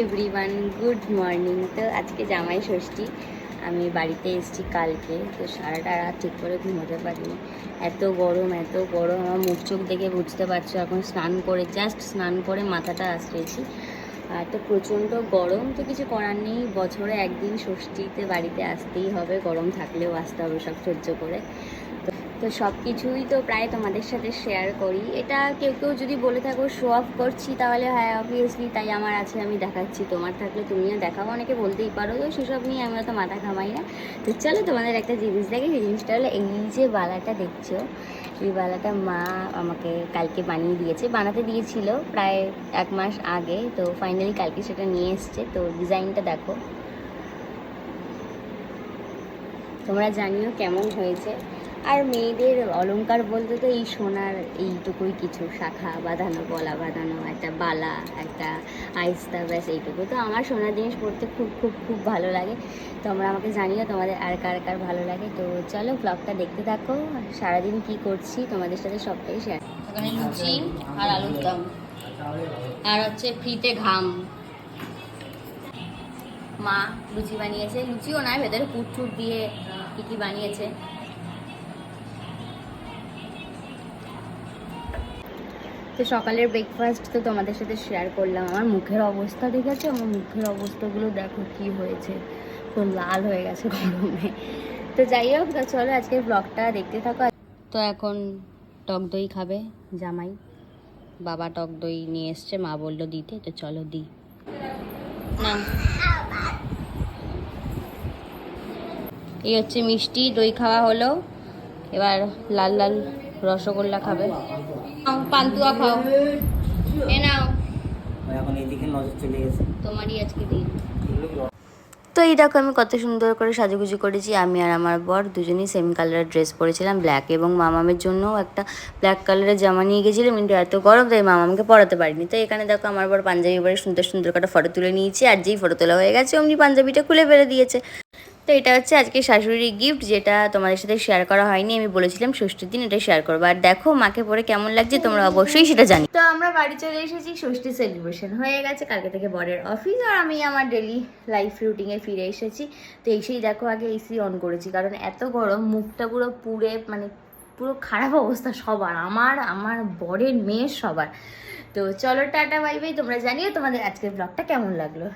Everyone, good morning. তো আজকে জামাই ষষ্ঠী, আমি বাড়িতে এসেছি কালকে, তো সারাটা রাত ঠিক করে ঘুমোতে পারিনি। এত গরম আমার মুখ চোখ দেখে বুঝতে পারছো। এখন জাস্ট স্নান করে মাথাটা আশ্রিয়েছি। আর তো প্রচণ্ড গরম, তো কিছু করার নেই, বছরে একদিন ষষ্ঠীতে বাড়িতে আসতেই হবে, গরম থাকলেও আসতে হবে সব সহ্য করে। তো সব কিছুই তো প্রায় তোমাদের সাথে শেয়ার করি। এটা কেউ কেউ যদি বলে থাকো শো অফ করছি, তাহলে হ্যাঁ অবভিয়াসলি তাই আমার আছে, আমি দেখাচ্ছি, তোমার থাকলে তুমিও দেখাবো, অনেকে বলতেই পারো। তো সেসব নিয়ে আমি অত মাথা ঘামাই না। তো চলো তোমাদের একটা জিনিস দেখি। সেই জিনিসটা হলো এই যে বালাটা দেখছো, এই বালাটা মা আমাকে কালকে বানিয়ে দিয়েছে, বানাতে দিয়েছিল প্রায় 1 মাস আগে। তো ফাইনালি কালকে সেটা নিয়ে এসছে। তো ডিজাইনটা দেখো, তোমরা জানিও কেমন হয়েছে। আর মেয়েদের অলংকার বলতে তো এই সোনার এইটুকুই কিছু, শাখা বাঁধানো, গলা বাঁধানো, একটা বালা, একটা আইস্তা, ব্যাস এইটুকু। তো আমার সোনার জিনিস পরতে খুব খুব খুব ভালো লাগে। তোমরা আমাকে জানিও তোমাদের আর কার কার ভালো লাগে। তো চলো ব্লগটা দেখতে থাকো, সারাদিন কি করছি তোমাদের সাথে সবটাই শেয়ার। ওখানে লুচি আর আলুর দম, আর হচ্ছে ফ্রিতে ঘাম। মা লুচি বানিয়েছে, লুচিও নয়, ভেতরে পুট দিয়ে কি বানিয়েছে। তো সকালের ব্রেকফাস্ট তো তোমাদের সাথে শেয়ার করলাম। আমার মুখের অবস্থা দেখেছো? আমার মুখের অবস্থাগুলো দেখো কি হয়েছে, তো লাল হয়ে গেছে গরমে। তো যাই হোক, তো চলো আজকে ব্লগটা দেখতে থাকো। তো এখন টক দই খাবে জামাই, বাবা টক দই নিয়ে এসছে, মা বললো দিতে, তো চলো দিই না। এই হচ্ছে মিষ্টি দই খাওয়া হলো, এবার লাল লাল রসগোল্লা খাবে। পান্তুয়া খাও, এ নাও। এখন এইদিকে নজর চলে গেছে, তোমারই আজকে দিন। তো এই দেখো আমি কত সুন্দর করে সাজুগুজু করেছি। আমি আর আমার বর দুজনেই সেম কালারের ড্রেস পরেছিলাম, ব্ল্যাক, এবং মামামের জন্যও একটা ব্ল্যাক কালারের জামা নিয়ে গেছিলাম, কিন্তু এত গরম তাই মামামকে পরাতে পারিনি। তো এখানে দেখো আমার বর পাঞ্জাবি পরে সুন্দর সুন্দর একটা ফটো তুলে নিয়েছি, আর যেই ফটো তোলা হয়ে গেছে অমনি পাঞ্জাবিটা খুলে ফেলে দিয়েছে। তো এটা হচ্ছে আজকে শাশুড়ির গিফট, যেটা তোমাদের সাথে শেয়ার করা হয়নি। আমি বলেছিলাম ষষ্ঠীর দিন এটা শেয়ার করবো। আর দেখো মাকে পরে কেমন লাগছে তোমরা অবশ্যই সেটা জানি। তো আমরা বাড়ি চলে এসেছি, ষষ্ঠী সেলিব্রেশন হয়ে গেছে, কালকে থেকে বরের অফিস, আর আমি আমার ডেলি লাইফ রুটিনে ফিরে এসেছি। তো এসেই দেখো আগে এসি অন করেছি, কারণ এত গরম, মুখটা পুরো পুড়ে, মানে পুরো খারাপ অবস্থা সবার, আমার বরের, মেয়ের, সবার। তো চলো টাটা বাই বাই। তোমরা জানিও তোমাদের আজকের ব্লগটা কেমন লাগলো।